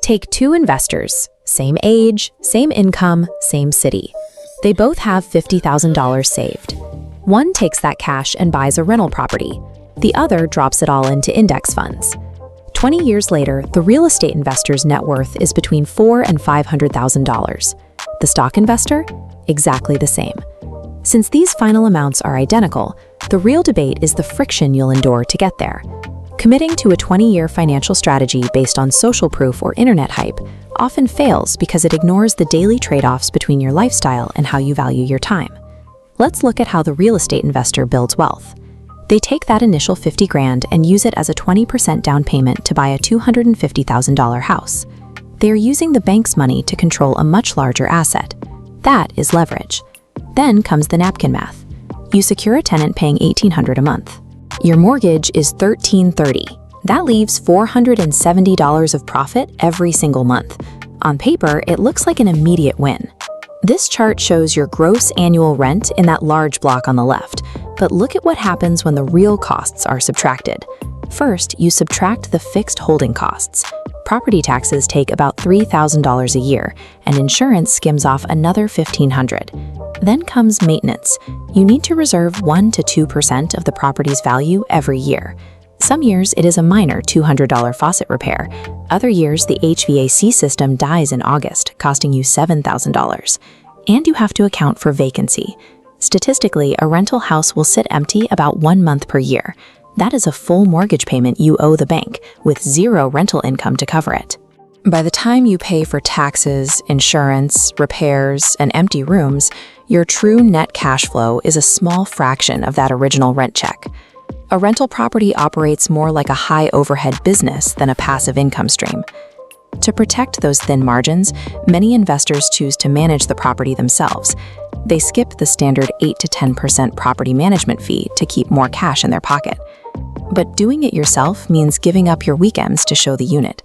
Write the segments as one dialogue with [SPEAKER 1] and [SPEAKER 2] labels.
[SPEAKER 1] Take two investors, same age, same income, same city. They both have $50,000 saved. One takes that cash and buys a rental property. The other drops it all into index funds. 20 years later, the real estate investor's net worth is between $400,000 and $500,000. The stock investor? Exactly the same. Since these final amounts are identical, the real debate is the friction you'll endure to get there. Committing to a 20-year financial strategy based on social proof or internet hype often fails because it ignores the daily trade-offs between your lifestyle and how you value your time. Let's look at how the real estate investor builds wealth. They take that initial $50,000 and use it as a 20% down payment to buy a $250,000 house. They are using the bank's money to control a much larger asset. That is leverage. Then comes the napkin math. You secure a tenant paying $1,800 a month. Your mortgage is $1,330. That leaves $470 of profit every single month. On paper, it looks like an immediate win. This chart shows your gross annual rent in that large block on the left, but look at what happens when the real costs are subtracted. First, you subtract the fixed holding costs. Property taxes take about $3,000 a year, and insurance skims off another $1,500. Then comes maintenance. You need to reserve 1 to 2% of the property's value every year. Some years it is a minor $200 faucet repair. Other years the HVAC system dies in August, costing you $7,000. And you have to account for vacancy. Statistically, a rental house will sit empty about 1 month per year. That is a full mortgage payment you owe the bank, with zero rental income to cover it. By the time you pay for taxes, insurance, repairs, and empty rooms, your true net cash flow is a small fraction of that original rent check. A rental property operates more like a high overhead business than a passive income stream. To protect those thin margins, many investors choose to manage the property themselves. They skip the standard 8 to 10% property management fee to keep more cash in their pocket. But doing it yourself means giving up your weekends to show the unit.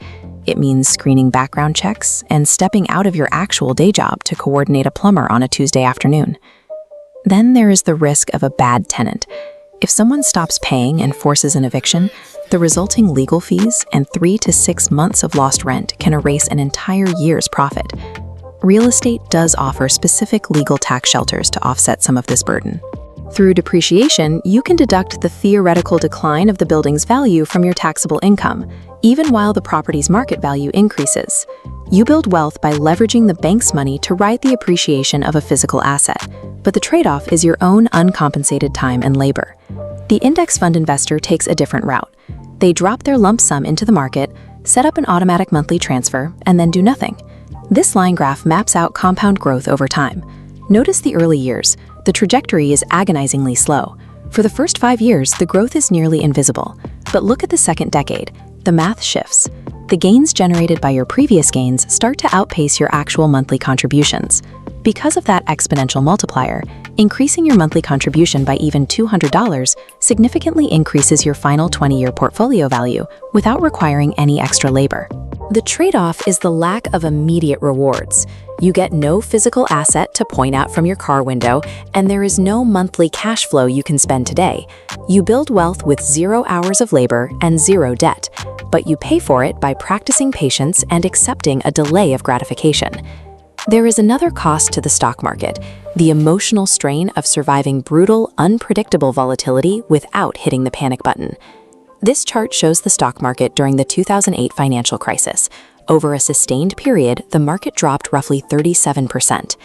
[SPEAKER 1] It means screening background checks and stepping out of your actual day job to coordinate a plumber on a Tuesday afternoon. Then there is the risk of a bad tenant. If someone stops paying and forces an eviction, the resulting legal fees and 3 to 6 months of lost rent can erase an entire year's profit. Real estate does offer specific legal tax shelters to offset some of this burden. Through depreciation, you can deduct the theoretical decline of the building's value from your taxable income, even while the property's market value increases. You build wealth by leveraging the bank's money to ride the appreciation of a physical asset, but the trade-off is your own uncompensated time and labor. The index fund investor takes a different route. They drop their lump sum into the market, set up an automatic monthly transfer, and then do nothing. This line graph maps out compound growth over time. Notice the early years. The trajectory is agonizingly slow. For the first 5 years, the growth is nearly invisible. But look at the second decade. The math shifts. The gains generated by your previous gains start to outpace your actual monthly contributions. Because of that exponential multiplier, increasing your monthly contribution by even $200 significantly increases your final 20-year portfolio value without requiring any extra labor. The trade-off is the lack of immediate rewards. You get no physical asset to point out from your car window, and there is no monthly cash flow you can spend today. You build wealth with 0 hours of labor and 0 debt, but you pay for it by practicing patience and accepting a delay of gratification. There is another cost to the stock market, the emotional strain of surviving brutal, unpredictable volatility without hitting the panic button. This chart shows the stock market during the 2008 financial crisis. Over a sustained period, the market dropped roughly 37%.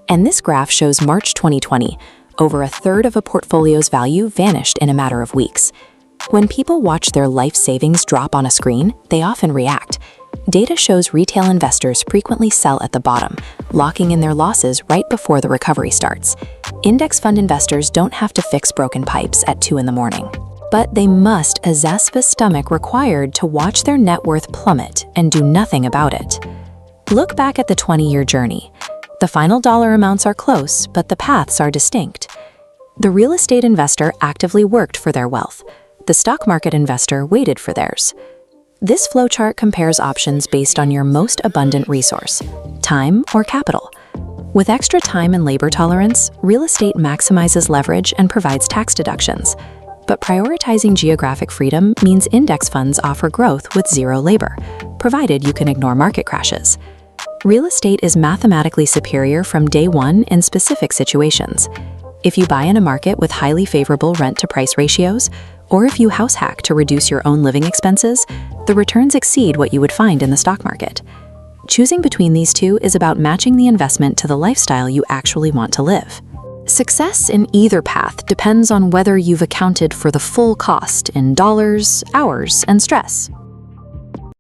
[SPEAKER 1] And this graph shows March 2020. Over a third of a portfolio's value vanished in a matter of weeks. When people watch their life savings drop on a screen, they often react. Data shows retail investors frequently sell at the bottom, locking in their losses right before the recovery starts. Index fund investors don't have to fix broken pipes at 2 in the morning. But they must possess the stomach required to watch their net worth plummet and do nothing about it. Look back at the 20-year journey. The final dollar amounts are close, but the paths are distinct. The real estate investor actively worked for their wealth. The stock market investor waited for theirs. This flowchart compares options based on your most abundant resource, time or capital. With extra time and labor tolerance, real estate maximizes leverage and provides tax deductions. But prioritizing geographic freedom means index funds offer growth with zero labor, provided you can ignore market crashes. Real estate is mathematically superior from day one in specific situations. If you buy in a market with highly favorable rent-to-price ratios, or if you house hack to reduce your own living expenses, the returns exceed what you would find in the stock market. Choosing between these two is about matching the investment to the lifestyle you actually want to live. Success in either path depends on whether you've accounted for the full cost in dollars, hours, and stress.